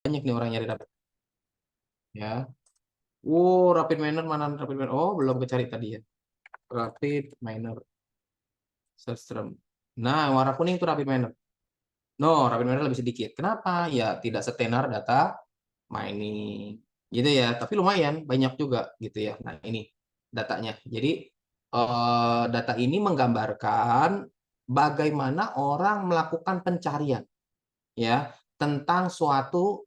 banyak nih orang nyari rapid ya. Rapid miner mana rapid miner? Oh, belum kecari tadi ya. Rapid miner search term. Nah, warna kuning itu rapid miner. No, rapid miner lebih sedikit. Kenapa? Ya tidak setenar data mining. Gitu ya, tapi lumayan banyak juga gitu ya. Nah, ini datanya. Jadi data ini menggambarkan bagaimana orang melakukan pencarian ya tentang suatu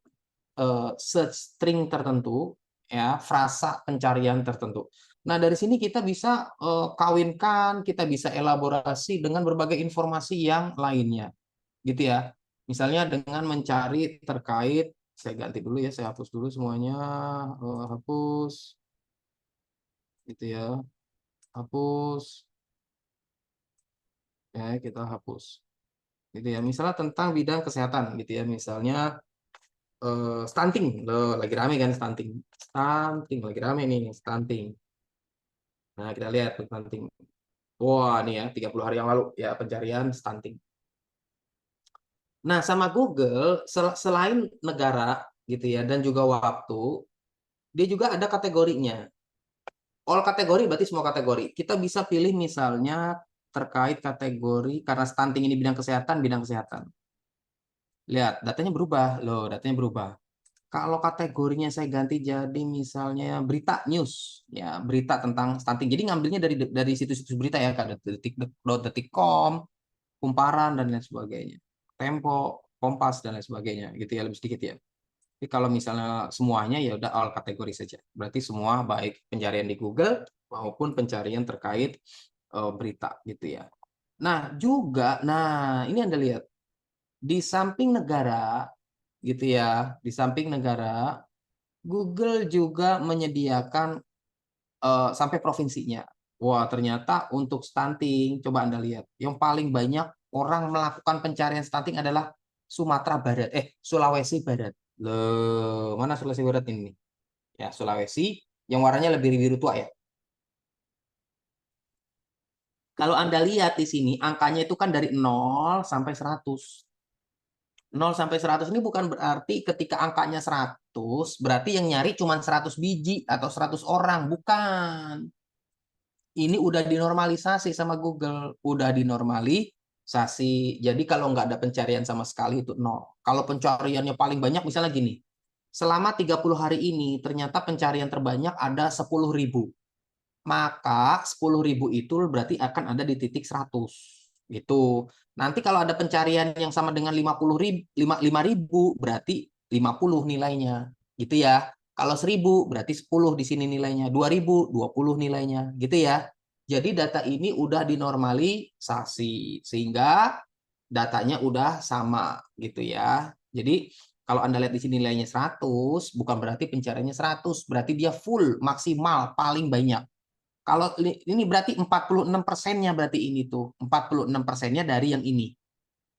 search string tertentu, ya, frasa pencarian tertentu. Nah, dari sini kita bisa kawinkan, kita bisa elaborasi dengan berbagai informasi yang lainnya, gitu ya. Misalnya dengan mencari terkait, saya ganti dulu ya, saya hapus dulu semuanya, hapus, gitu ya, hapus, ya kita hapus, gitu ya. Misalnya tentang bidang kesehatan, gitu ya. Misalnya stunting, loh, lagi rame kan stunting, stunting lagi rame nih stunting. Nah, kita lihat tuh stunting. Wah, nih ya, 30 hari yang lalu ya pencarian stunting. Nah, sama Google selain negara gitu ya dan juga waktu, dia juga ada kategorinya. All kategori berarti semua kategori. Kita bisa pilih misalnya terkait kategori karena stunting ini bidang kesehatan, bidang kesehatan. Lihat, datanya berubah. Loh, datanya berubah. Kalau kategorinya saya ganti jadi misalnya berita news, ya berita tentang stunting. Jadi ngambilnya dari situs-situs berita ya, kayak detik.com, Kumparan dan lain sebagainya, Tempo, Kompas dan lain sebagainya, gitu ya lebih sedikit ya. Jadi kalau misalnya semuanya ya udah all kategori saja. Berarti semua baik pencarian di Google maupun pencarian terkait berita gitu ya. Nah juga, nah ini Anda lihat di samping negara gitu ya, di samping negara Google juga menyediakan sampai provinsinya. Wah, ternyata untuk stunting, coba Anda lihat, yang paling banyak orang melakukan pencarian stunting adalah Sumatera Barat, Sulawesi Barat. Loh, mana Sulawesi Barat ini? Ya, Sulawesi, yang warnanya lebih biru tua ya. Kalau Anda lihat di sini, angkanya itu kan dari 0 sampai 100. 0 sampai 100 ini bukan berarti ketika angkanya 100, berarti yang nyari cuma 100 biji atau 100 orang. Bukan. Ini udah dinormalisasi sama Google, udah dinormalisasi. Jadi kalau nggak ada pencarian sama sekali itu nol. Kalau pencariannya paling banyak misalnya gini, selama 30 hari ini ternyata pencarian terbanyak ada 10.000. Maka 10.000 itu berarti akan ada di titik 100. Gitu. Nanti kalau ada pencarian yang sama dengan 50.000, 5.000 berarti 50 nilainya. Gitu ya. Kalau 1.000 berarti 10 di sini nilainya, 2.000 20 nilainya, gitu ya. Jadi data ini udah dinormalisasi sehingga datanya udah sama gitu ya. Jadi kalau Anda lihat di sini nilainya 100, bukan berarti pencariannya 100, berarti dia full maksimal paling banyak. Kalau ini berarti 46%-nya berarti ini tuh. 46%-nya dari yang ini.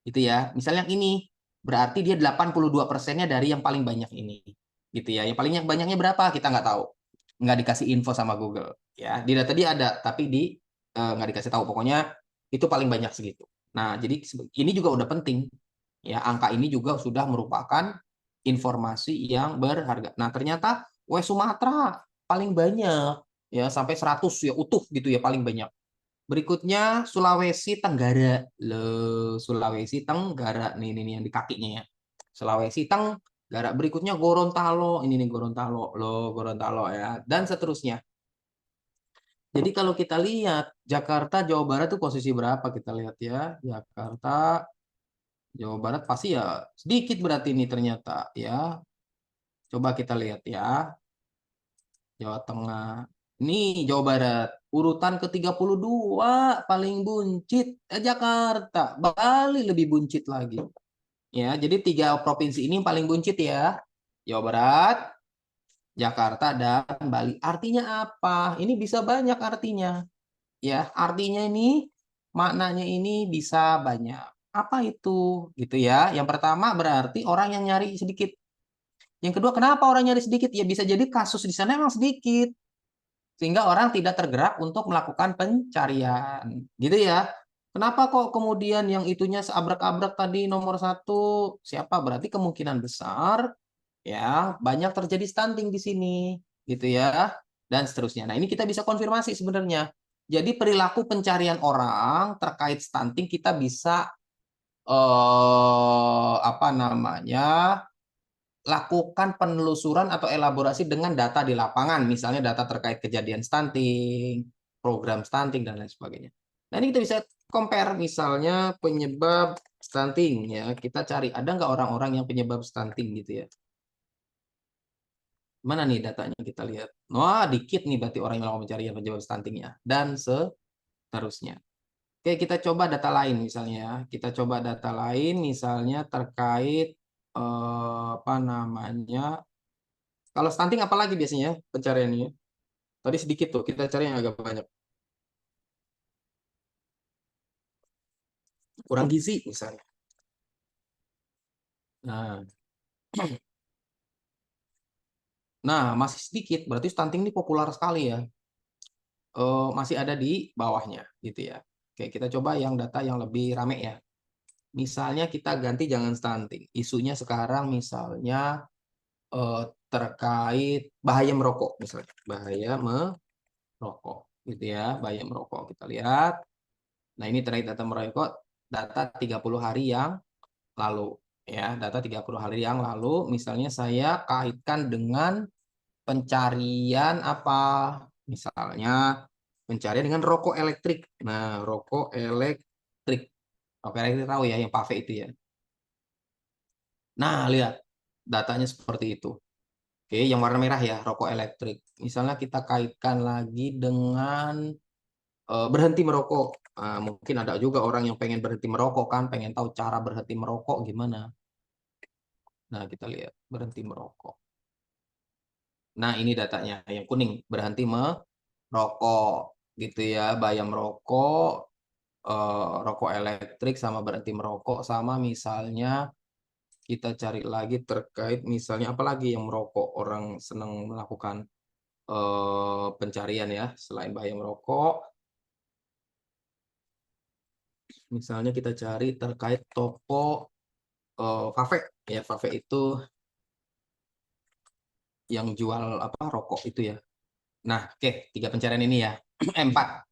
Gitu ya. Misal yang ini berarti dia 82%-nya dari yang paling banyak ini. Gitu ya. Yang paling banyaknya berapa? Kita nggak tahu. Nggak dikasih info sama Google. Ya, di data dia ada, tapi nggak dikasih tahu. Pokoknya itu paling banyak segitu. Nah, jadi ini juga udah penting. Ya, angka ini juga sudah merupakan informasi yang berharga. Nah, ternyata West Sumatera paling banyak ya sampai 100 ya utuh gitu ya paling banyak. Berikutnya Sulawesi Tenggara. Sulawesi Tenggara nih yang di kakinya ya. Sulawesi Tenggara. Berikutnya Gorontalo. Ini nih Gorontalo. Gorontalo ya. Dan seterusnya. Jadi kalau kita lihat Jakarta, Jawa Barat tuh posisi berapa kita lihat ya. Jakarta, Jawa Barat pasti ya sedikit berarti ini ternyata ya. Coba kita lihat ya. Jawa Tengah. Ini Jawa Barat. Urutan ke-32 paling buncit Jakarta. Bali lebih buncit lagi. Ya, jadi 3 provinsi ini paling buncit ya. Jawa Barat, Jakarta, dan Bali. Artinya apa? Ini bisa banyak artinya. Ya, artinya ini maknanya ini bisa banyak. Apa itu? Gitu ya. Yang pertama berarti orang yang nyari sedikit. Yang kedua, kenapa orang nyari sedikit? Ya bisa jadi kasus di sana emang sedikit. Sehingga orang tidak tergerak untuk melakukan pencarian. Gitu ya. Kenapa kok kemudian yang itunya seabrek-abrek tadi nomor 1? Siapa? Berarti kemungkinan besar ya banyak terjadi stunting di sini, gitu ya, dan seterusnya. Nah, ini kita bisa konfirmasi sebenarnya. Jadi perilaku pencarian orang terkait stunting kita bisa apa namanya, lakukan penelusuran atau elaborasi dengan data di lapangan, misalnya data terkait kejadian stunting, program stunting dan lain sebagainya. Nah, ini kita bisa compare misalnya penyebab stunting ya. Kita cari ada nggak orang-orang yang penyebab stunting gitu ya. Mana nih datanya kita lihat. Wah, dikit nih berarti orang yang melakukan pencarian penyebab stuntingnya dan seterusnya. Oke, kita coba data lain misalnya ya. Kita coba data lain misalnya terkait apa namanya? Kalau stunting apalagi biasanya pencariannya? Tadi sedikit tuh, kita cari yang agak banyak. Kurang gizi misalnya. Nah, nah masih sedikit, berarti stunting ini populer sekali ya. Masih ada di bawahnya gitu ya. Oke, kita coba yang data yang lebih rame ya. Misalnya kita ganti jangan stunting. Isunya sekarang misalnya terkait bahaya merokok misalnya. Bahaya merokok gitu ya, bahaya merokok. Kita lihat. Nah, ini terkait data merokok, data 30 hari yang lalu ya, data 30 hari yang lalu misalnya saya kaitkan dengan pencarian apa? Misalnya pencarian dengan rokok elektrik. Nah, rokok elektrik. Rokok elektrik tahu ya yang PAVE itu ya. Nah, lihat datanya seperti itu. Oke, yang warna merah ya, rokok elektrik. Misalnya kita kaitkan lagi dengan berhenti merokok. Nah, mungkin ada juga orang yang pengen berhenti merokok kan, pengen tahu cara berhenti merokok gimana. Nah, kita lihat berhenti merokok. Nah, ini datanya yang kuning, berhenti merokok gitu ya, bahaya merokok, rokok elektrik sama berhenti merokok sama misalnya kita cari lagi terkait misalnya apalagi yang merokok orang senang melakukan pencarian ya selain bahaya merokok. Misalnya kita cari terkait toko Fave ya, Fave itu yang jual apa rokok itu ya. Nah, oke, tiga pencarian ini ya. Empat.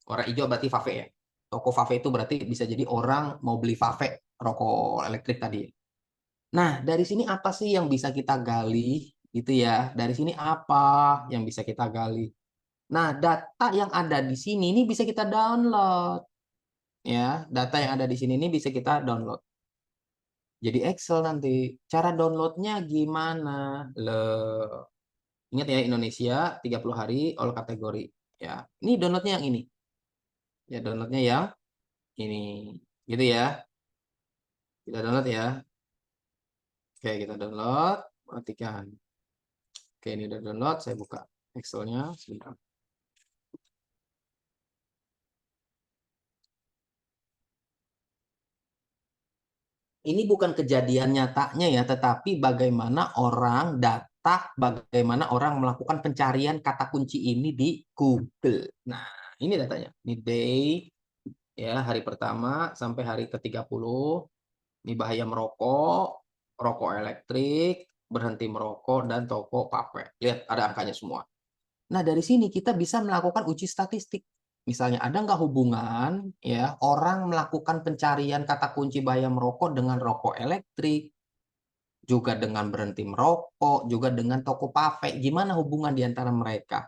Warna hijau berarti Fave ya. Toko Fave itu berarti bisa jadi orang mau beli Fave, rokok elektrik tadi. Nah, dari sini apa sih yang bisa kita gali gitu ya? Dari sini apa yang bisa kita gali? Nah, data yang ada di sini ini bisa kita download ya. Data yang ada di sini ini bisa kita download. Jadi Excel nanti. Cara downloadnya gimana? Le Ingat ya Indonesia 30 hari all kategori ya. Ini downloadnya yang ini. Ya, downloadnya yang ini. Gitu ya. Kita download ya. Oke, kita download. Perhatikan. Oke, ini udah download. Saya buka Excelnya sebentar. Ini bukan kejadian nyatanya ya, tetapi bagaimana orang data, bagaimana orang melakukan pencarian kata kunci ini di Google. Nah, ini datanya. Ini day, ya hari pertama sampai hari ke-30. Ini bahaya merokok, rokok elektrik, berhenti merokok, dan toko pape. Lihat, ada angkanya semua. Nah, dari sini kita bisa melakukan uji statistik. Misalnya, ada nggak hubungan ya orang melakukan pencarian kata kunci bahaya merokok dengan rokok elektrik, juga dengan berhenti merokok, juga dengan toko pape. Gimana hubungan di antara mereka?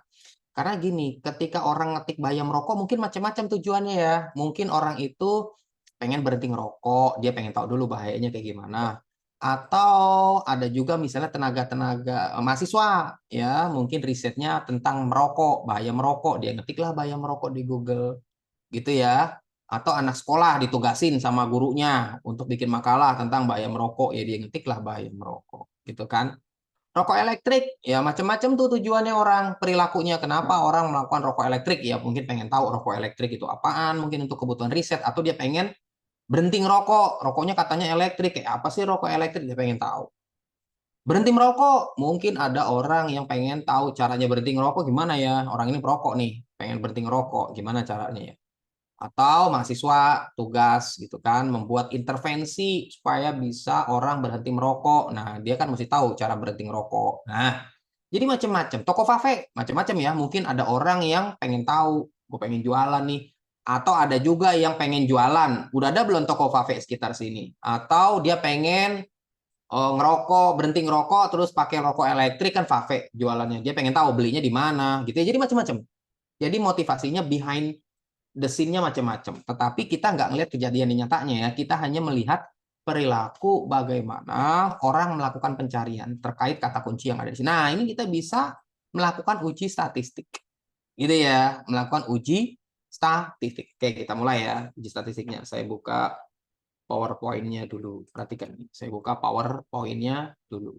Karena gini, ketika orang ngetik bahaya merokok, mungkin macam-macam tujuannya ya. Mungkin orang itu pengen berhenti ngerokok, dia pengen tahu dulu bahayanya kayak gimana. Atau ada juga misalnya tenaga-tenaga mahasiswa, ya mungkin risetnya tentang merokok, bahaya merokok, dia ngetiklah bahaya merokok di Google, gitu ya. Atau anak sekolah ditugasin sama gurunya untuk bikin makalah tentang bahaya merokok, ya dia ngetiklah bahaya merokok, gitu kan. Rokok elektrik, ya macam-macam tuh tujuannya orang, perilakunya. Kenapa orang melakukan rokok elektrik? Ya mungkin pengen tahu rokok elektrik itu apaan, mungkin untuk kebutuhan riset, atau dia pengen berhenti ngerokok, rokoknya katanya elektrik, kayak apa sih rokok elektrik, dia pengen tahu. Berhenti merokok, mungkin ada orang yang pengen tahu caranya berhenti ngerokok gimana ya, orang ini perokok nih, pengen berhenti ngerokok, gimana caranya ya. Atau mahasiswa tugas gitu kan, membuat intervensi supaya bisa orang berhenti merokok. Nah, dia kan mesti tahu cara berhenti merokok. Nah, jadi macam-macam. Toko kafe macam-macam ya. Mungkin ada orang yang pengen tahu, gue pengen jualan nih. Atau ada juga yang pengen jualan. Udah ada belum toko kafe sekitar sini? Atau dia pengen ngerokok, berhenti ngerokok, terus pakai rokok elektrik kan vape jualannya. Dia pengen tahu belinya di mana gitu ya. Jadi macam-macam. Jadi motivasinya behind the scene-nya macam-macam. Tetapi kita nggak ngelihat kejadian di nyatanya ya. Kita hanya melihat perilaku bagaimana orang melakukan pencarian terkait kata kunci yang ada di sini. Nah, ini kita bisa melakukan uji statistik. Gitu ya, melakukan uji statistik. Oke, kita mulai ya uji statistiknya. Saya buka PowerPoint-nya dulu. Perhatikan, saya buka PowerPoint-nya dulu.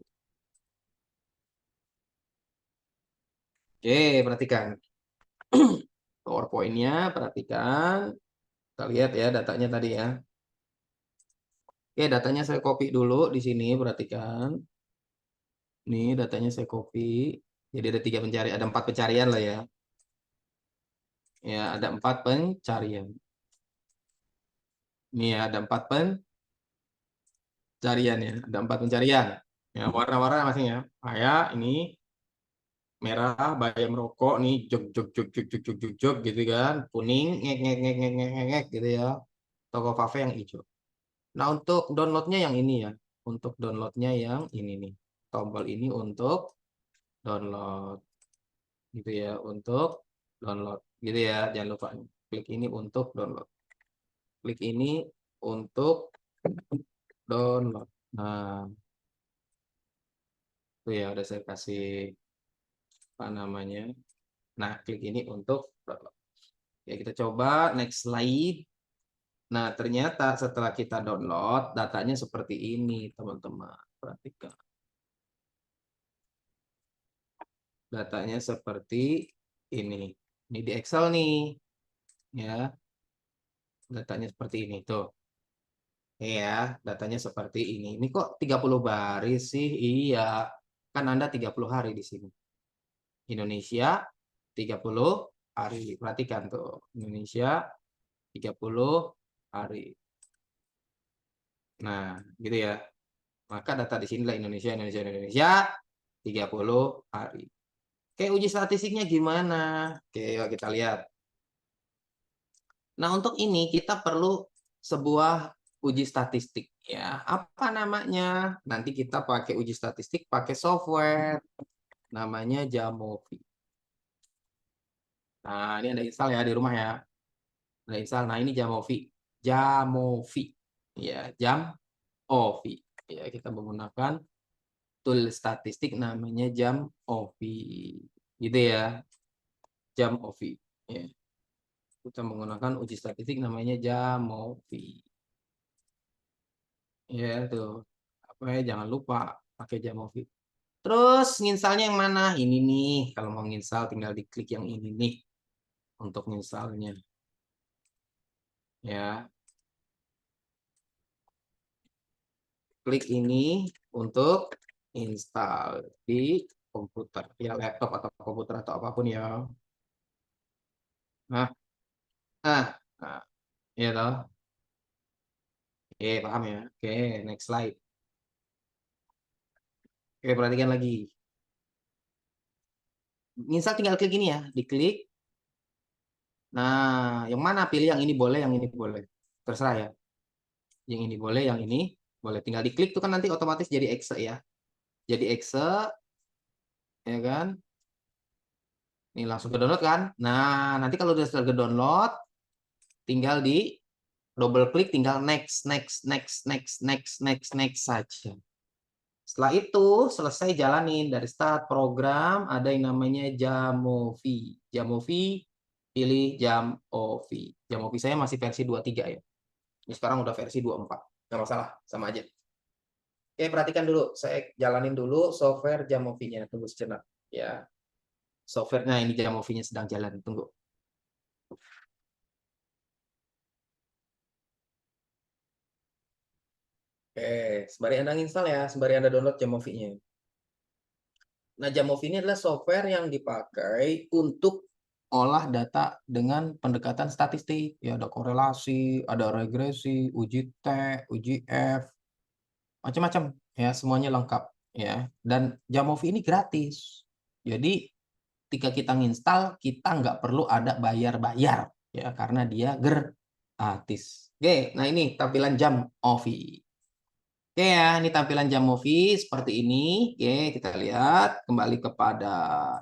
Oke, perhatikan. PowerPoint-nya, perhatikan. Kita lihat ya datanya tadi ya. Oke, datanya saya copy dulu di sini, perhatikan. Ini datanya saya copy. Jadi ada 3 pencarian, ada 4 pencarian lah ya. Ya, ada 4 pencarian. Ini ya, ada 4 pencarian ya. Ada 4 pencarian. Ya, warna-warna masing ya. Kayak ini merah bayam rokok nih jog jog jog jog jog jog jog jog gitu kan, kuning ngek ngek ngek ngek ngek ngek ngek gitu ya, toko kafe yang hijau. Nah, untuk downloadnya yang ini ya, untuk downloadnya yang ini nih, tombol ini untuk download gitu ya, untuk download gitu ya, jangan lupa klik ini untuk download, klik ini untuk download. Nah, itu ya udah saya kasih apa namanya, nah klik ini untuk download ya. Kita coba next slide. Nah, ternyata setelah kita download, datanya seperti ini, teman-teman. Perhatikan. Datanya seperti ini. Ini di Excel nih, ya. Datanya seperti ini, tuh. Iya, datanya seperti ini. Ini kok 30 baris sih? Iya, kan Anda 30 hari di sini. Indonesia 30 hari. Perhatikan tuh, Indonesia 30 hari. Nah, gitu ya. Maka data di sini lah Indonesia, Indonesia, Indonesia 30 hari. Oke, uji statistiknya gimana? Oke, yuk kita lihat. Nah, untuk ini kita perlu sebuah uji statistik ya. Apa namanya? Nanti kita pakai uji statistik pakai software namanya Jamovi. Nah, ini ada install ya di rumah ya. Ada install. Nah, ini Jamovi. Jamovi. Ya, Jamovi. Ya, kita menggunakan tool statistik namanya Jamovi. Gitu ya. Jamovi. Ya. Kita menggunakan uji statistik namanya Jamovi. Ya, tuh. Apa ya, jangan lupa pakai Jamovi. Terus nginstalnya yang mana? Ini nih. Kalau mau nginstal tinggal diklik yang ini nih untuk nginstalnya. Ya, klik ini untuk install di komputer, ya laptop atau komputer atau apapun ya. Nah, nah, ya toh. Oke, paham ya. Oke, next slide. Oke, perhatikan lagi. Install tinggal klik ini ya, diklik. Nah, yang mana pilih, yang ini boleh, yang ini boleh. Terserah ya. Yang ini boleh, yang ini boleh. Tinggal diklik tuh kan nanti otomatis jadi exe ya. Jadi exe, ya kan? Ini langsung ke download kan? Nah, nanti kalau udah ke download, tinggal di double klik, tinggal next, next, next, next, next, next, next saja. Setelah itu selesai jalanin dari start program, ada yang namanya Jamovi. Jamovi, pilih Jamovi. Jamovi saya masih versi 23 ya. Ini sekarang udah versi 24. Nggak masalah, sama aja. Oke, perhatikan dulu. Saya jalanin dulu software Jamovi-nya. Tunggu sejenak. Ya, software-nya ini Jamovi-nya sedang jalan. Tunggu. Oke, sembari Anda install ya, sembari Anda download Jamovi-nya. Nah, Jamovi ini adalah software yang dipakai untuk olah data dengan pendekatan statistik. Ya, ada korelasi, ada regresi, uji T, uji F, macam-macam. Ya, semuanya lengkap. Ya, dan Jamovi ini gratis. Jadi, ketika kita nginstal, kita nggak perlu ada bayar-bayar. Ya, karena dia gratis. Oke, nah ini tampilan Jamovi. Oke ya, ini tampilan Jamovi seperti ini. Oke, kita lihat kembali kepada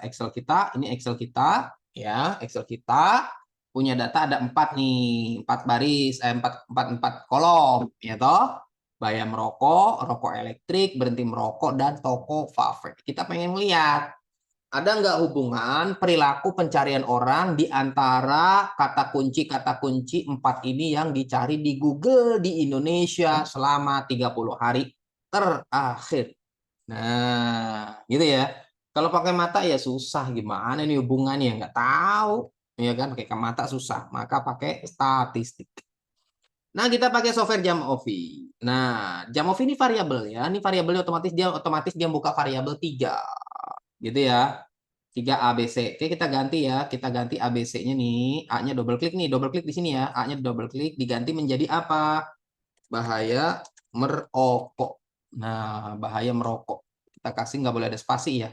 Excel kita. Ini Excel kita, ya, Excel kita punya data ada 4 nih, 4 baris, 4 kolom, ya toh. Bayar merokok, rokok elektrik, berhenti merokok, dan toko Fafe. Kita pengen lihat ada nggak hubungan perilaku pencarian orang di antara kata kunci 4 ini yang dicari di Google di Indonesia selama 30 hari terakhir. Nah, gitu ya. Kalau pakai mata ya susah, gimana ini hubungannya, nggak tahu. Ya kan, pakai mata susah, maka pakai statistik. Nah, kita pakai software Jamovi. Nah, Jamovi ini variabel ya. Ini variabelnya otomatis dia buka variabel 3 gitu ya. 3 ABC. Oke, kita ganti ya. Kita ganti ABC-nya nih. A-nya double klik nih. Double klik di sini ya. A-nya double klik. Diganti menjadi apa? Bahaya merokok. Nah, bahaya merokok. Kita kasih nggak boleh ada spasi ya.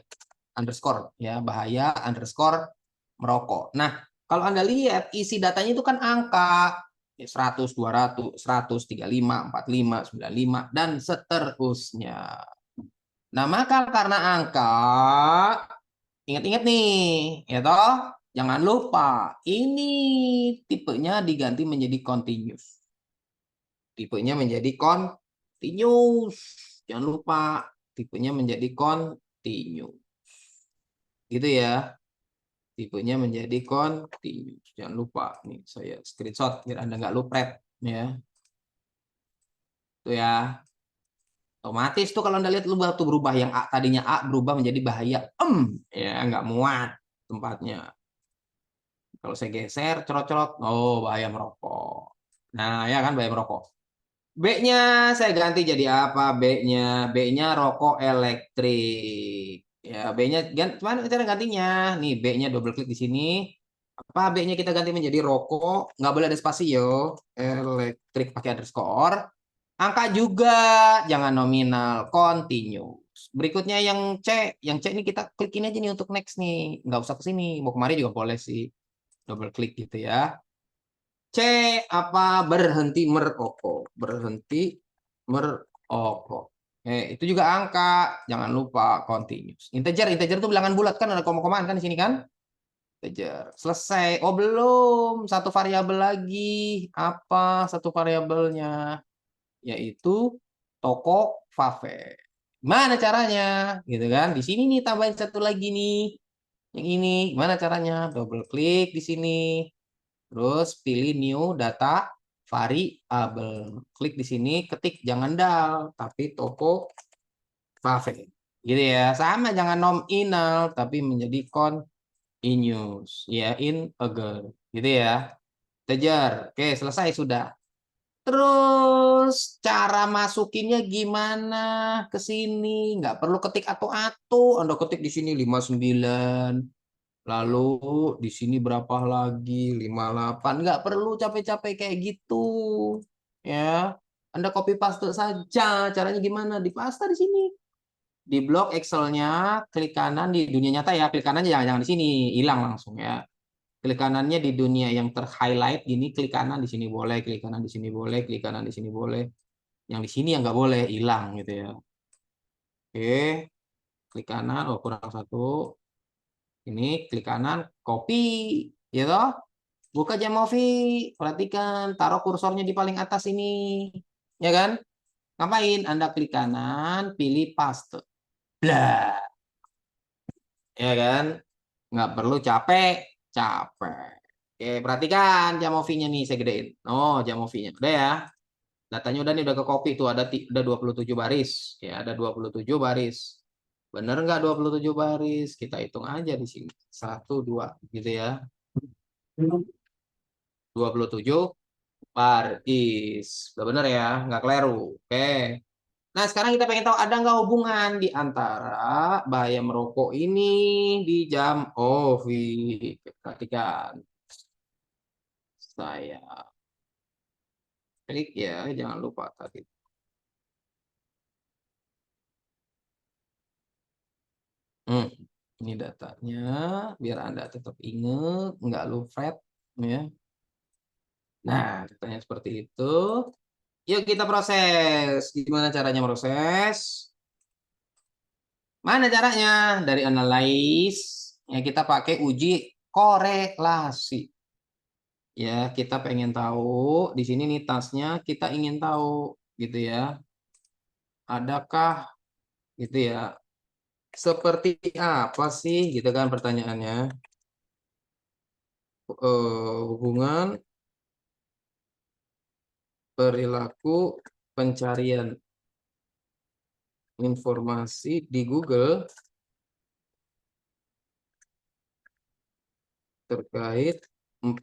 Underscore ya. Bahaya underscore merokok. Nah, kalau Anda lihat isi datanya itu kan angka. 100, 200, 100, 35, 45, 95, dan seterusnya. Nah, maka karena angka, ingat-ingat nih, ya toh, jangan lupa ini tipenya diganti menjadi continuous. Tipenya menjadi continuous. Jangan lupa tipenya menjadi continuous. Gitu ya. Tipenya menjadi continuous. Jangan lupa nih saya screenshot biar Anda nggak lupret ya. Itu ya. Otomatis tuh kalau Anda lihat lu tuh berubah yang A tadinya A berubah menjadi bahaya. Ya nggak muat tempatnya. Kalau saya geser, cerot-cerot, oh bahaya merokok. Nah, ya kan bahaya merokok. B-nya saya ganti jadi apa? B-nya, B-nya rokok elektrik. Ya, B-nya, gimana cara gantinya? Nih, B-nya double klik di sini. Apa B-nya kita ganti menjadi rokok? Nggak boleh ada spasi yo. Elektrik pakai underscore. Angka juga, jangan nominal, continuous. Berikutnya yang C ini kita klikin aja nih untuk next nih. Nggak usah ke sini, mau kemari juga boleh sih. Double klik gitu ya. C apa berhenti merokok, berhenti merokok. Itu juga angka, jangan lupa continuous. Integer itu bilangan bulat kan ada koma-komaan kan di sini kan? Integer. Selesai. Oh belum, satu variabel lagi. Apa satu variabelnya? Yaitu toko Fafe. Gimana caranya? Gitu kan? Di sini nih tambahin satu lagi nih. Yang ini gimana caranya? Double klik di sini. Terus pilih new data variable. Klik di sini, ketik jangan dal, tapi toko Fafe. Gitu ya. Sama jangan nominal, tapi menjadi continuous. Ya, integer. Gitu ya. Integer. Oke, selesai sudah. Terus cara masukinnya gimana ke sini? Nggak perlu ketik atau Anda ketik di sini 59. Lalu di sini berapa lagi? 58. Nggak perlu capek-capek kayak gitu. Ya. Anda copy paste saja. Caranya gimana? Di paste di sini. Di blok Excel-nya, klik kanan di dunia nyata ya. Klik kanan jangan di sini. Hilang langsung ya. Klik kanannya di dunia yang ter-highlight gini. Klik kanan di sini boleh. Klik kanan di sini boleh. Klik kanan di sini boleh. Yang di sini yang nggak boleh. Hilang gitu ya. Oke. Klik kanan. Oh kurang satu. Ini klik kanan. Copy. Ya toh? Buka Jamovi, perhatikan, taruh kursornya di paling atas ini. Ya kan? Ngapain? Anda klik kanan, pilih paste. Blah. Ya kan? Nggak perlu capek. Oke, perhatikan Jamovinya nih, saya gedein. Oh, Jamovinya. Udah ya. Datanya udah nih, udah ke copy. Tuh, ada 27 baris. Ya, ada 27 baris. Bener nggak 27 baris? Kita hitung aja di sini. Satu, dua. Gitu ya. 27 baris. Udah bener ya, nggak keliru. Oke. Nah, sekarang kita pengen tahu ada nggak hubungan di antara bahaya merokok ini di jam OVID. Perhatikan, saya klik ya, jangan lupa tadi. Hmm, ini datanya, biar Anda tetap ingat, nggak lupa ya. Nah, datanya seperti itu. Yuk kita proses. Gimana caranya proses? Mana caranya? Dari analyze, ya kita pakai uji korelasi. Ya, kita pengen tahu di sini nih tasnya kita ingin tahu gitu ya. Adakah gitu ya? Seperti apa sih gitu kan pertanyaannya? Hubungan perilaku pencarian informasi di Google terkait 4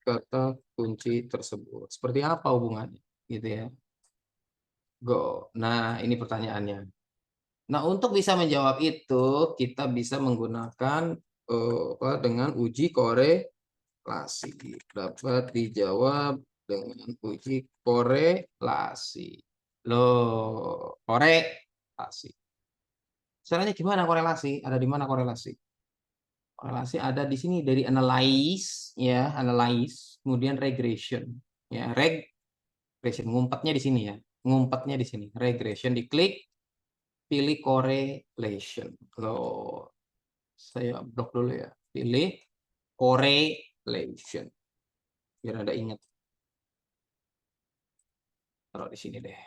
kata kunci tersebut. Seperti apa hubungannya? Gitu ya. Go. Nah, ini pertanyaannya. Nah, untuk bisa menjawab itu, kita bisa menggunakan dengan uji korelasi. Dapat dijawab dengan uji korelasi. Loh, korelasi. Caranya gimana korelasi? Ada di mana korelasi? Korelasi ada di sini dari analyze, ya, analyze, kemudian regression. Ya, regression, ngumpetnya di sini ya. Ngumpetnya di sini. Regression diklik, pilih correlation. Loh, saya blok dulu ya. Pilih correlation. Biar ada ingat. Taruh di sini deh.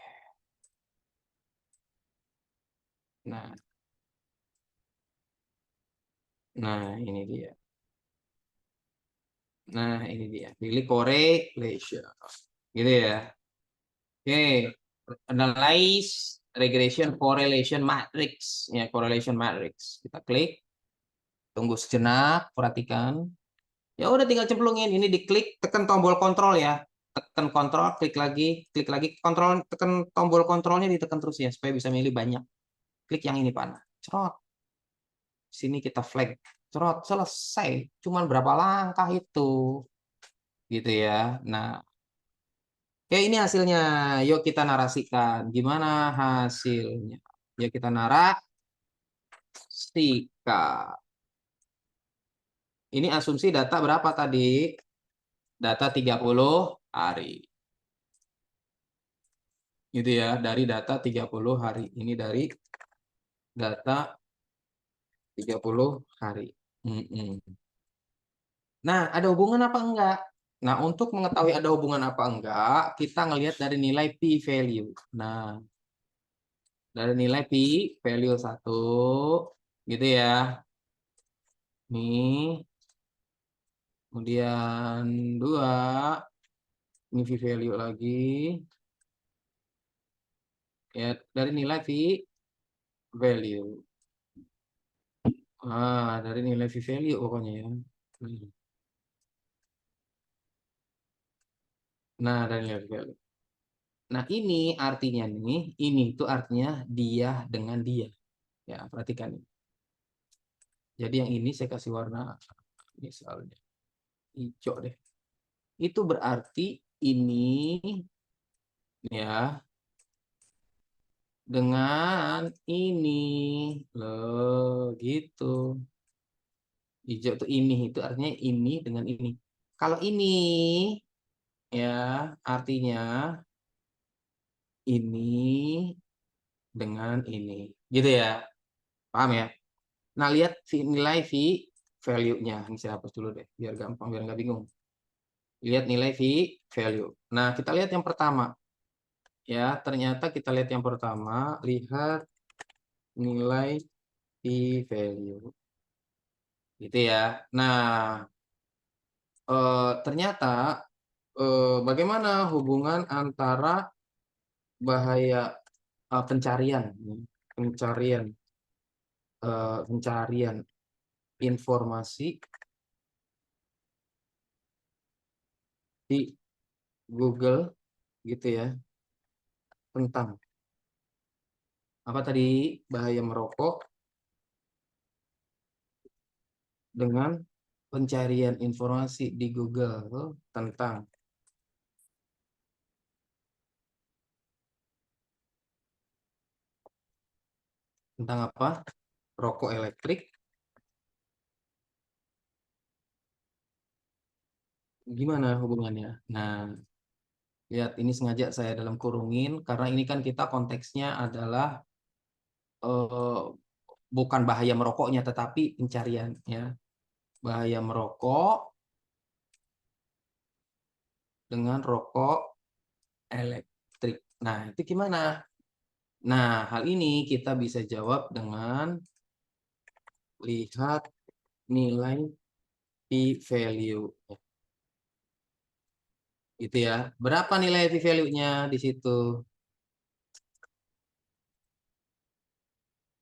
Nah, nah ini dia. Nah, ini dia. Pilih correlation. Gitu ya. Oke. Analyze regression correlation matrix. Ya, correlation matrix. Kita klik. Tunggu sejenak. Perhatikan. Ya udah tinggal cemplungin. Ini diklik. Tekan tombol kontrol ya. Tekan kontrol. Klik lagi. Klik lagi. Kontrol. Tekan tombol kontrolnya ditekan terus ya. Supaya bisa milih banyak. Klik yang ini panah. Cerot. Sini kita flag. Cerot. Selesai. Cuman berapa langkah itu. Gitu ya. Nah, oke, ini hasilnya. Yuk kita narasikan. Gimana hasilnya? Yuk kita narasikan. Ini asumsi data berapa tadi? Data 30 hari. Gitu ya, dari data 30 hari. Ini dari data 30 hari. Mm-mm. Nah, ada hubungan apa enggak? Nah, untuk mengetahui ada hubungan apa enggak, kita ngelihat dari nilai p-value. Nah, dari nilai p-value 1, gitu ya. Nih, kemudian 2, ini p-value lagi. Ya, dari nilai p-value. Dari nilai v-value pokoknya ya. Nah, dari nilai v-value. Nah, ini artinya nih, ini itu artinya dia dengan dia. Ya, perhatikan ini. Jadi yang ini saya kasih warna misalnya hijau deh. Itu berarti ini ya dengan ini loh gitu. Hijau itu ini itu artinya ini dengan ini. Kalau ini ya artinya ini dengan ini. Gitu ya. Paham ya? Nah, lihat nilai value-nya. Ini saya hapus dulu deh, biar gampang, biar nggak bingung. Lihat nilai value. Nah, kita lihat yang pertama. Ya, ternyata kita lihat yang pertama. Lihat nilai value. Gitu ya. Nah, ternyata bagaimana hubungan antara bahaya pencarian, pencarian, pencarian informasi di Google gitu ya tentang Apa tadi? Bahaya merokok dengan pencarian informasi di Google tentang apa? Rokok elektrik. Gimana hubungannya? Nah, lihat ini sengaja saya dalam kurungin karena ini kan kita konteksnya adalah eh, bukan bahaya merokoknya tetapi pencariannya. Bahaya merokok dengan rokok elektrik. Nah, itu gimana? Nah, hal ini kita bisa jawab dengan lihat nilai p-value. Gitu ya. Berapa nilai p-value-nya di situ?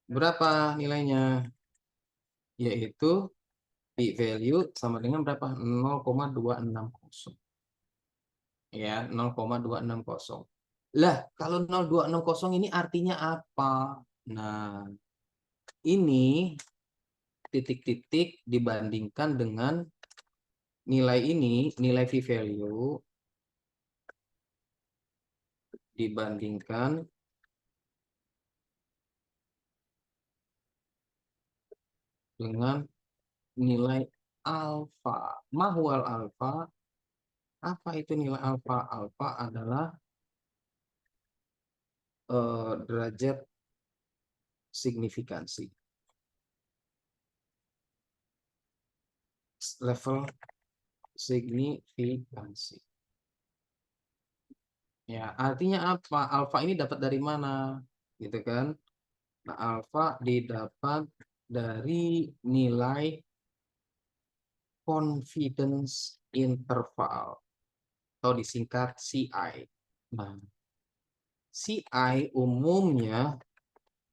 Berapa nilainya? Yaitu p-value sama dengan berapa? 0,260. Ya, 0,260. Lah, kalau 0,260 ini artinya apa? Nah, ini titik-titik dibandingkan dengan nilai ini, nilai p-value dibandingkan dengan nilai alfa. Mahwal alfa. Apa itu nilai alfa? Alfa adalah derajat signifikansi. Level signifikansi. Ya, artinya apa? Alfa ini dapat dari mana? Gitu kan? Nah, alfa didapat dari nilai confidence interval atau disingkat CI. Nah, CI umumnya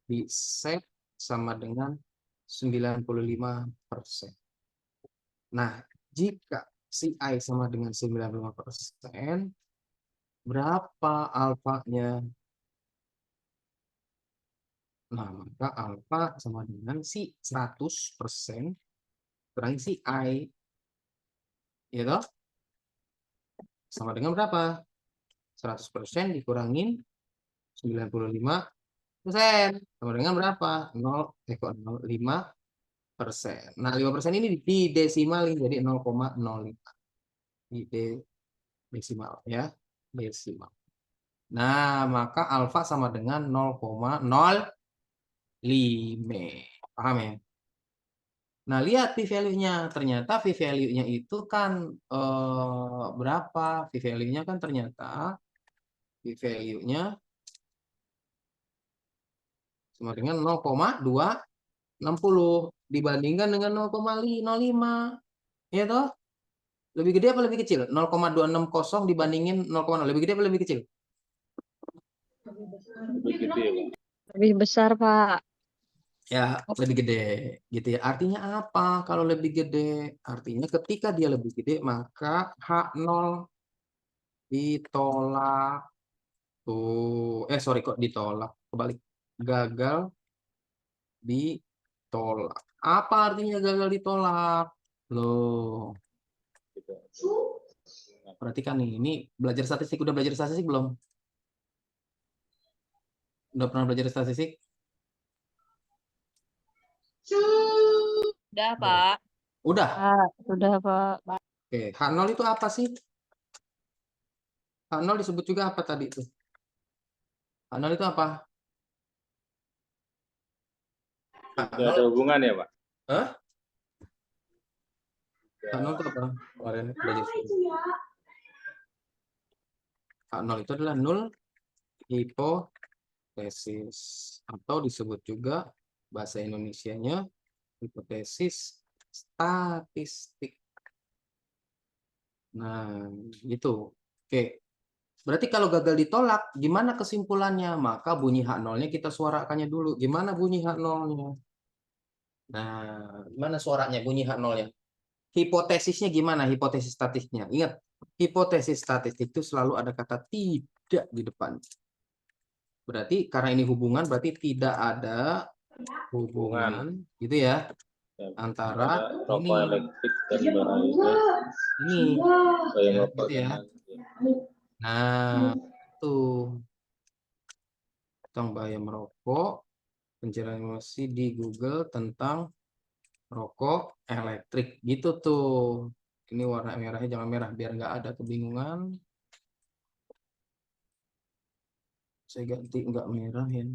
di set sama dengan 95%. Nah, jika CI sama dengan 95%, berapa alfanya? Nah, maka alfa sama dengan si 100% kurangi si I. Ya toh? Sama dengan berapa? 100% dikurangin 95%. Sama dengan berapa? 0,05%. Nah, 5% ini didesimalin jadi 0,05. Di desimal ya. Desimal. Nah, maka alfa sama dengan 0,05. Paham ya? Nah, lihat p-value-nya. Ternyata p-value-nya itu kan berapa? P-value-nya kan ternyata p-value-nya sama dengan 0,260 dibandingkan dengan 0,05. Ya toh? Lebih gede apa lebih kecil? 0,260 dibandingin 0,0. Lebih gede apa lebih kecil? Lebih gede, Pak. Lebih besar, Pak. Ya, lebih gede gitu ya. Artinya apa kalau lebih gede? Artinya ketika dia lebih gede maka H0 ditolak. Sorry kok ditolak. Kebalik. Gagal ditolak. Apa artinya gagal ditolak? Loh, perhatikan nih. Ini belajar statistik. Udah belajar statistik belum? Udah pernah belajar statistik? Udah, Pak. Udah. Pak, sudah, Pak. Oke, H0 itu apa sih? H0 disebut juga apa tadi itu? H0 itu apa? Tidak ada hubungan ya, Pak? Hah? H0 itu apa? Kemarin belajar H0 itu adalah nul hipotesis atau disebut juga bahasa Indonesianya hipotesis statistik. Nah, itu. Oke. Berarti kalau gagal ditolak, gimana kesimpulannya? Maka bunyi H0-nya kita suarakannya dulu. Gimana bunyi H0-nya? Nah, gimana suaranya bunyi H0-nya? Hipotesisnya gimana? Hipotesis statistiknya. Ingat, hipotesis statistik itu selalu ada kata tidak di depan. Berarti karena ini hubungan, berarti tidak ada hubungan gitu ya Dan antara ada rokok ini elektrik dan bahaya ya merokok gitu ya. dengan Nah, tuh tentang bahaya merokok, pencerahan emosi di Google tentang rokok elektrik gitu tuh. Ini warna merahnya jangan merah biar nggak ada kebingungan. Saya ganti nggak merah ya,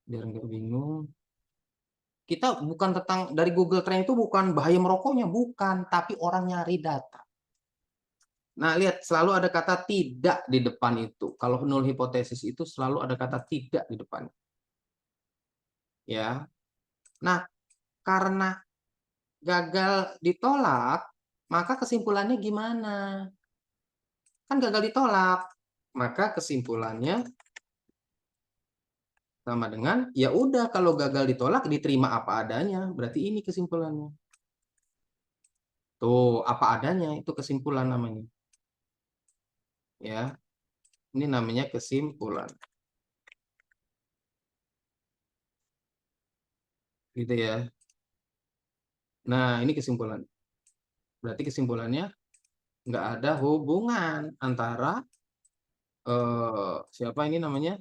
biar nggak bingung. Kita bukan tentang dari Google Trend itu bukan bahaya merokoknya, bukan, tapi orang nyari data. Nah, lihat selalu ada kata tidak di depan itu. Kalau null hipotesis itu selalu ada kata tidak di depan. Ya. Nah, karena gagal ditolak, maka kesimpulannya gimana? Kan gagal ditolak. Maka kesimpulannya sama dengan ya udah kalau gagal ditolak diterima apa adanya. Berarti ini kesimpulannya. Tuh, apa adanya itu kesimpulan namanya. Ya. Ini namanya kesimpulan. Gitu ya. Nah, ini kesimpulan. Berarti kesimpulannya nggak ada hubungan antara siapa ini namanya?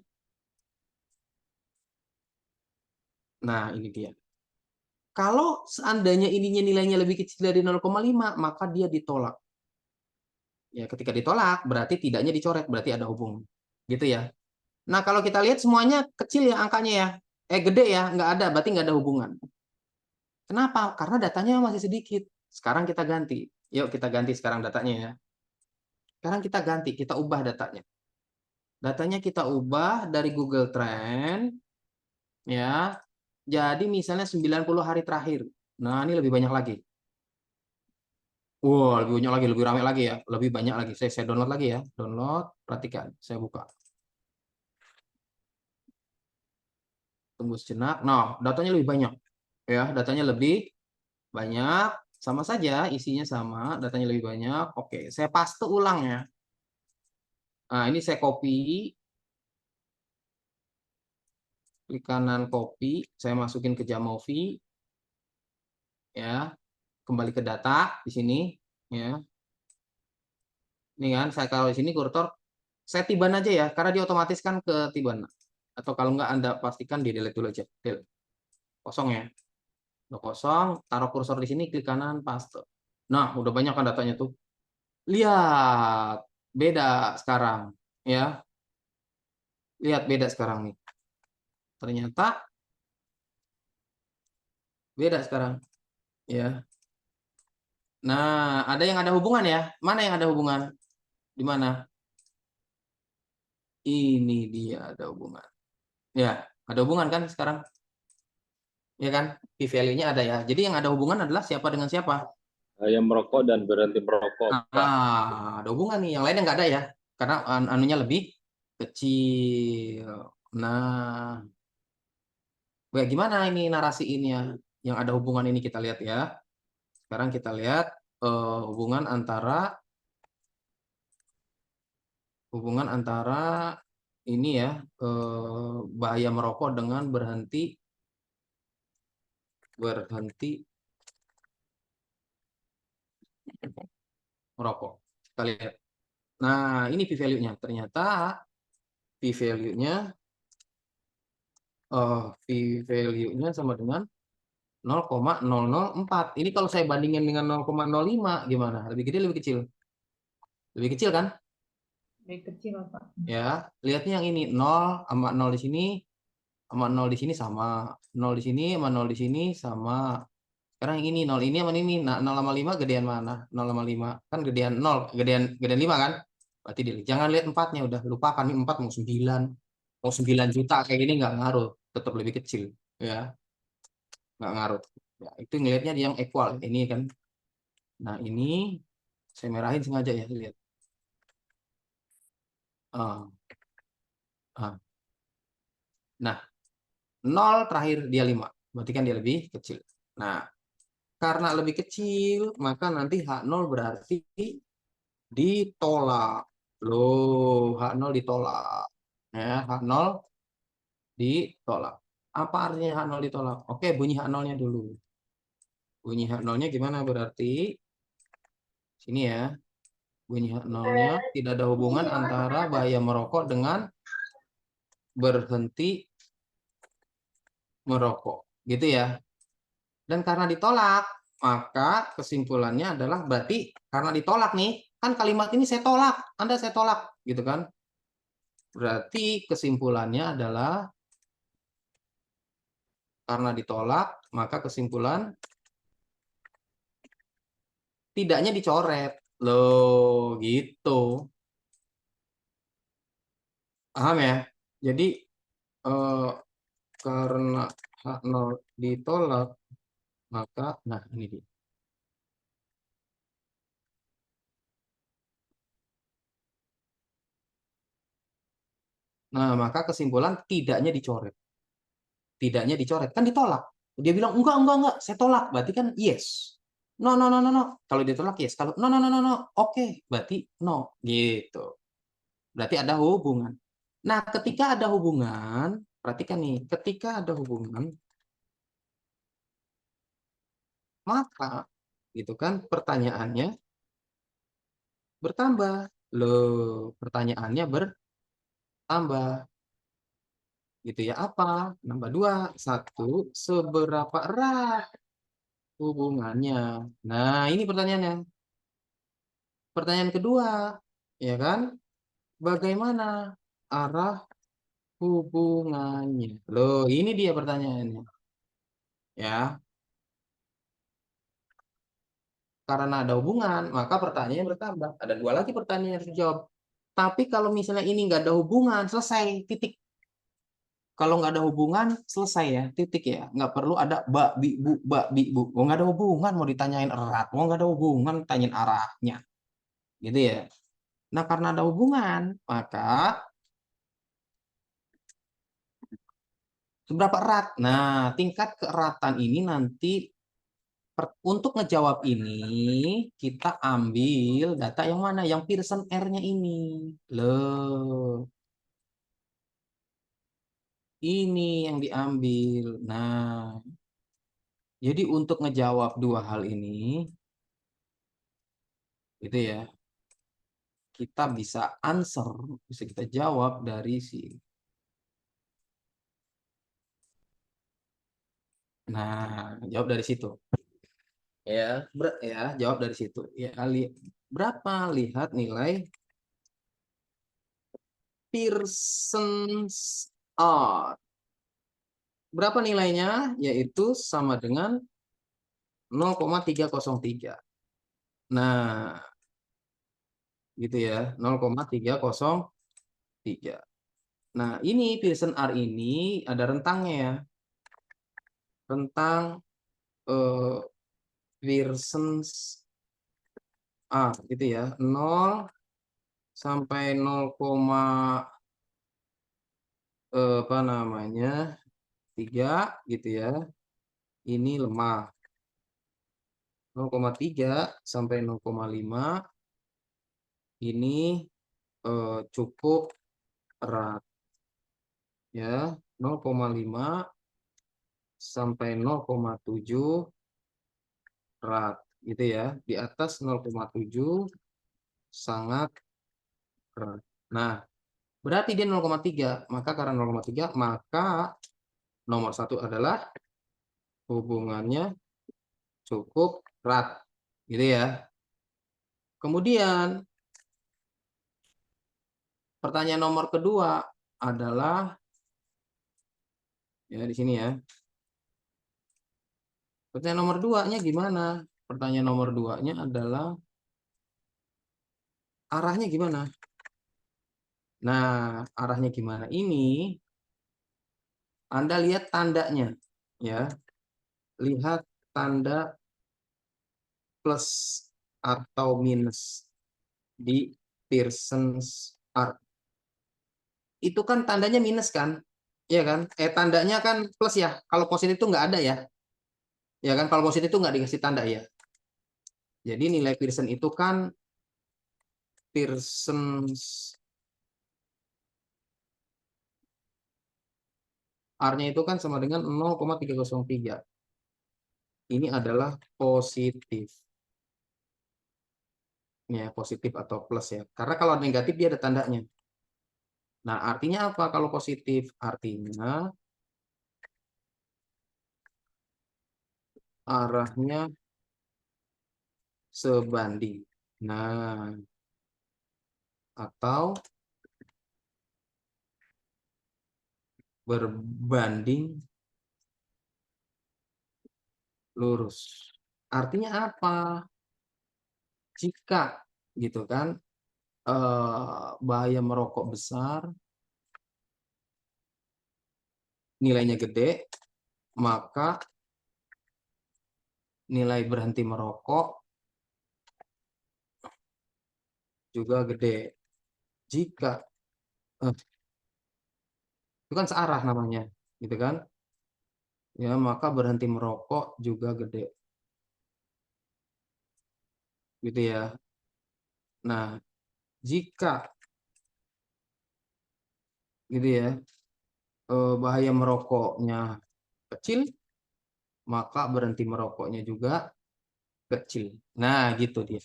Nah, ini dia. Kalau seandainya ininya nilainya lebih kecil dari 0,5, maka dia ditolak. Ya, ketika ditolak berarti tidaknya dicoret, berarti ada hubungan. Gitu ya. Nah, kalau kita lihat semuanya kecil ya angkanya ya. Gede ya, nggak ada, berarti nggak ada hubungan. Kenapa? Karena datanya masih sedikit. Sekarang kita ganti. Yuk kita ganti sekarang datanya ya. Sekarang kita ganti, kita ubah datanya. Datanya kita ubah dari Google Trend ya. Jadi misalnya 90 hari terakhir. Nah, ini lebih banyak lagi. Wow, lebih banyak lagi, lebih ramai lagi ya. Lebih banyak lagi. Saya download lagi ya. Download, perhatikan. Saya buka. Tunggu sejenak. Nah, datanya lebih banyak. Ya, datanya lebih banyak. Sama saja, isinya sama. Datanya lebih banyak. Oke, saya paste ulang ya. Nah, ini saya copy. Klik kanan copy. Saya masukin ke Jamovi. Ya, kembali ke data di sini. Ya, ini kan saya kalau di sini kursor saya tiban aja ya, karena dia otomatis kan ke tiban. Atau kalau nggak Anda pastikan di delete dulu aja. Delete. Kosong ya. Udah kosong, taruh kursor di sini, klik kanan, paste. Nah, udah banyak kan datanya tuh. Lihat, beda sekarang. Ya, lihat beda sekarang nih. Ternyata beda sekarang. Ya. Nah, ada yang ada hubungan ya. Mana yang ada hubungan? Di mana? Ini dia ada hubungan. Ya, ada hubungan kan sekarang? Ya kan? P-value-nya ada ya. Jadi yang ada hubungan adalah siapa dengan siapa? bahaya merokok dan berhenti merokok, Pak. Ada hubungan nih. Yang lainnya nggak ada ya. Karena anunya lebih kecil. Nah, gimana ini narasi ini ya? Yang ada hubungan ini kita lihat ya. Sekarang kita lihat hubungan antara ini ya bahaya merokok dengan berhenti merokok. Kita lihat. Nah, ini p-value-nya. Ternyata p-value-nya p-value-nya sama dengan 0,004. Ini kalau saya bandingin dengan 0,05 gimana? Lebih gede lebih kecil? Lebih kecil kan? Lebih kecil, Pak. Ya, lihatnya yang ini 0 sama 0 di sini sama 0 di sini sama. 0 di sini sama 0 di sini sama. Sekarang yang ini 0 ini sama ini. Nah, 0 sama 5 gedean mana? 0 sama 5. Kan gedean 0, gedean 5 kan? Berarti jangan lihat 4-nya udah lupakan nih 4 mau 9. Mau 9 juta kayak gini nggak ngaruh, tetap lebih kecil ya. Nggak ngaruh. Ya, itu ngelihatnya yang equal ini kan. Nah, ini saya merahin sengaja ya, lihat. Ah, ah. Nah, 0 terakhir dia 5. Berarti kan dia lebih kecil. Nah, karena lebih kecil, maka nanti H0 berarti ditolak. Loh, H0 ditolak. Ya, H0 ditolak. Apa artinya H0 ditolak? Oke, bunyi H0-nya dulu. Bunyi H0-nya gimana berarti? Sini ya. Bunyi H0-nya tidak ada hubungan antara bahaya merokok dengan berhenti merokok. Gitu ya. Dan karena ditolak, maka kesimpulannya adalah berarti karena ditolak nih, kan kalimat ini saya tolak, Anda saya tolak, gitu kan? Berarti kesimpulannya adalah karena ditolak, maka kesimpulan tidaknya dicoret. Loh, gitu. Paham ya? Jadi eh, karena H0 ditolak, maka nah ini dia. Nah, maka kesimpulan tidaknya dicoret. Tidaknya dicoret kan ditolak. Dia bilang enggak, saya tolak. Berarti kan yes. No, no, no, no, no. Kalau ditolak yes. Kalau no, no, no, no, no. Oke, berarti no. Gitu. Berarti ada hubungan. Nah, ketika ada hubungan, perhatikan nih, ketika ada hubungan, maka gitu kan pertanyaannya bertambah. Loh, pertanyaannya bertambah. Gitu ya, apa? Nambah dua. Satu, seberapa erat hubungannya? Nah, ini pertanyaannya. Pertanyaan kedua, ya kan? Bagaimana arah hubungannya? Loh, ini dia pertanyaannya. Ya, karena ada hubungan, maka pertanyaannya bertambah. Ada dua lagi pertanyaan yang harus dijawab. Tapi kalau misalnya ini nggak ada hubungan, selesai, titik. Kalau nggak ada hubungan, selesai ya, titik ya. Nggak perlu ada bak, bi, bu. Oh, nggak ada hubungan, mau ditanyain erat. Oh, nggak ada hubungan, tanyain arahnya. Gitu ya. Nah, karena ada hubungan, maka seberapa erat? Nah, tingkat keeratan ini nanti untuk ngejawab ini kita ambil data yang mana? Yang Pearson R-nya ini. Loh, ini yang diambil. Nah, jadi untuk ngejawab dua hal ini, itu ya, kita bisa answer, bisa kita jawab dari si. Nah, jawab dari situ. Ya, jawab dari situ. Ya, berapa lihat nilai Pearson's R. Berapa nilainya? Yaitu sama dengan 0,303. Nah, gitu ya, 0,303. Nah, ini Pearson R ini ada rentangnya ya. Rentang eh, Pearson's R gitu ya. 0 sampai 0, apa namanya? 3 gitu ya. Ini lemah. 0,3 sampai 0,5 ini cukup erat ya. 0,5 sampai 0,7 erat gitu ya. Di atas 0,7 sangat erat. Nah, berarti dia 0,3. Maka karena 0,3 maka nomor satu adalah hubungannya cukup erat gitu ya. Kemudian pertanyaan nomor kedua adalah ya di sini ya. Pertanyaan nomor 2-nya gimana? Pertanyaan nomor 2-nya adalah arahnya gimana? Nah, arahnya gimana? Ini Anda lihat tandanya ya. Lihat tanda plus atau minus di Pearson's R. Itu kan tandanya minus kan? Iya kan? Tandanya kan plus ya. Kalau positif itu nggak ada ya. Ya kan? Kalau positif itu nggak dikasih tanda ya. Jadi nilai Pearson itu kan Pearson's R-nya itu kan sama dengan 0,303. Ini adalah positif. Ya, positif atau plus ya. Karena kalau negatif dia ada tandanya. Nah, artinya apa kalau positif? Artinya arahnya sebanding. Nah, atau berbanding lurus. Artinya apa? Jika gitu kan bahaya merokok besar, nilainya gede, maka nilai berhenti merokok juga gede. Jika itu kan searah namanya, gitu kan? Ya, maka berhenti merokok juga gede. Gitu ya. Nah, jika gitu ya, bahaya merokoknya kecil, maka berhenti merokoknya juga kecil. Nah, gitu dia.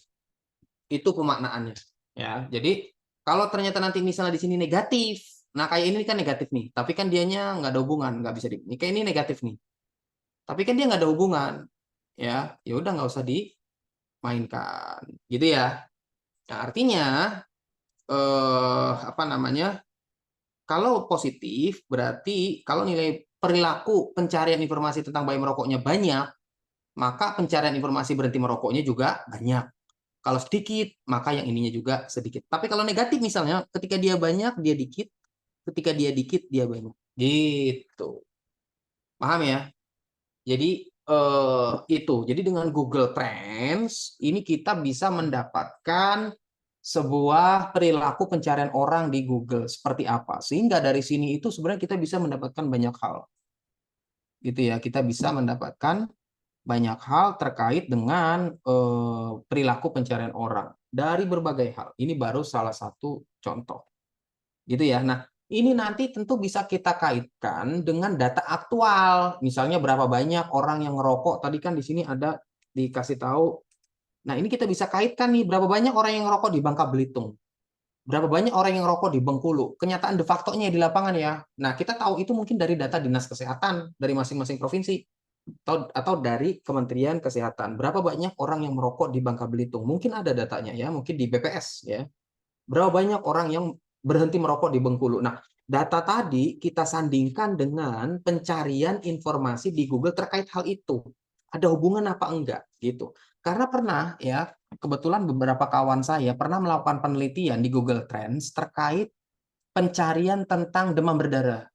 Itu pemaknaannya. Ya, jadi kalau ternyata nanti misalnya di sini negatif, nah kayak ini kan negatif nih, tapi kan dianya nggak ada hubungan, nggak bisa di. Ini kayak ini negatif nih, tapi kan dia nggak ada hubungan, ya udah nggak usah dimainkan, gitu ya. Nah, artinya apa namanya? Kalau positif berarti kalau nilai perilaku pencarian informasi tentang bahaya merokoknya banyak, maka pencarian informasi berhenti merokoknya juga banyak. Kalau sedikit, maka yang ininya juga sedikit. Tapi kalau negatif misalnya, ketika dia banyak, dia dikit. Ketika dia dikit, dia banyak. Gitu. Paham ya? Jadi itu. Jadi dengan Google Trends, ini kita bisa mendapatkan sebuah perilaku pencarian orang di Google seperti apa. Sehingga dari sini itu sebenarnya kita bisa mendapatkan banyak hal. Gitu ya, kita bisa mendapatkan banyak hal terkait dengan perilaku pencarian orang dari berbagai hal. Ini baru salah satu contoh. Gitu ya. Nah, ini nanti tentu bisa kita kaitkan dengan data aktual. Misalnya berapa banyak orang yang ngerokok. Tadi kan di sini ada dikasih tahu. Nah, ini kita bisa kaitkan nih berapa banyak orang yang ngerokok di Bangka Belitung. Berapa banyak orang yang ngerokok di Bengkulu. Kenyataan de facto-nya di lapangan ya. Nah, kita tahu itu mungkin dari data Dinas Kesehatan dari masing-masing provinsi atau dari Kementerian Kesehatan. Berapa banyak orang yang merokok di Bangka Belitung? Mungkin ada datanya ya, mungkin di BPS ya. Berapa banyak orang yang berhenti merokok di Bengkulu? Nah, data tadi kita sandingkan dengan pencarian informasi di Google terkait hal itu. Ada hubungan apa enggak gitu. Karena pernah ya, kebetulan beberapa kawan saya pernah melakukan penelitian di Google Trends terkait pencarian tentang demam berdarah.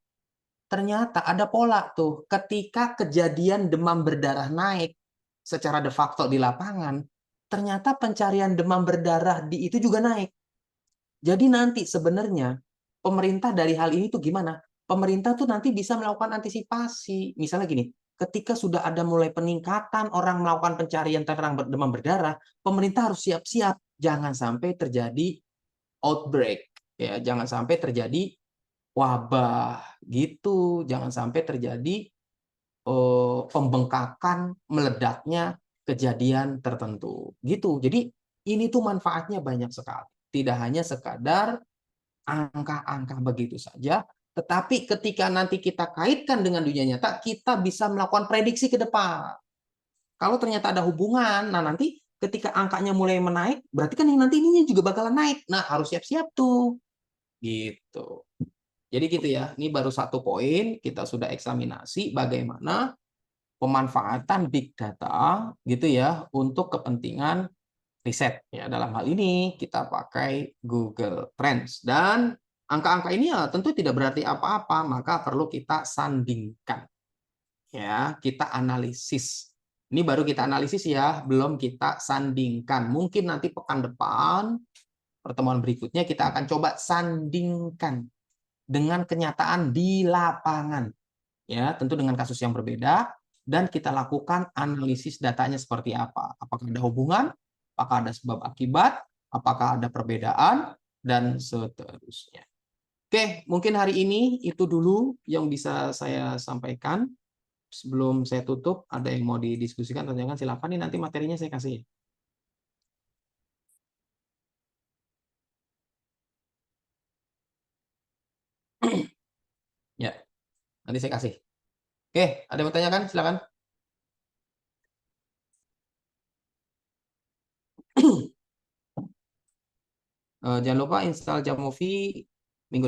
Ternyata ada pola tuh, ketika kejadian demam berdarah naik secara de facto di lapangan, ternyata pencarian demam berdarah di itu juga naik. Jadi nanti sebenarnya pemerintah dari hal ini tuh gimana? Pemerintah tuh nanti bisa melakukan antisipasi. Misalnya gini, ketika sudah ada mulai peningkatan orang melakukan pencarian tentang demam berdarah, pemerintah harus siap-siap. Jangan sampai terjadi outbreak. Ya, jangan sampai terjadi wabah gitu. Jangan sampai terjadi pembengkakan meledaknya kejadian tertentu gitu. Jadi ini tuh manfaatnya banyak sekali. Tidak hanya sekadar angka-angka begitu saja, tetapi ketika nanti kita kaitkan dengan dunia nyata, kita bisa melakukan prediksi ke depan. Kalau ternyata ada hubungan, nah nanti ketika angkanya mulai menaik, berarti kan yang nanti ininya juga bakalan naik. Nah, harus siap-siap tuh. Gitu. Jadi gitu ya, ini baru satu poin, kita sudah eksaminasi bagaimana pemanfaatan big data gitu ya untuk kepentingan riset ya. Dalam hal ini kita pakai Google Trends dan angka-angka ini ya tentu tidak berarti apa-apa, maka perlu kita sandingkan ya, kita analisis. Ini baru kita analisis ya, belum kita sandingkan. Mungkin nanti pekan depan pertemuan berikutnya kita akan coba sandingkan dengan kenyataan di lapangan ya, tentu dengan kasus yang berbeda, dan kita lakukan analisis datanya seperti apa. Apakah ada hubungan, apakah ada sebab akibat, apakah ada perbedaan, dan seterusnya. Oke, mungkin hari ini itu dulu yang bisa saya sampaikan. Sebelum saya tutup, ada yang mau didiskusikan, tanyakan silakan. Nih nanti materinya saya kasih. Ya, nanti saya kasih. Oke, ada yang mau tanyakan? Silakan. Jangan lupa install Jamovi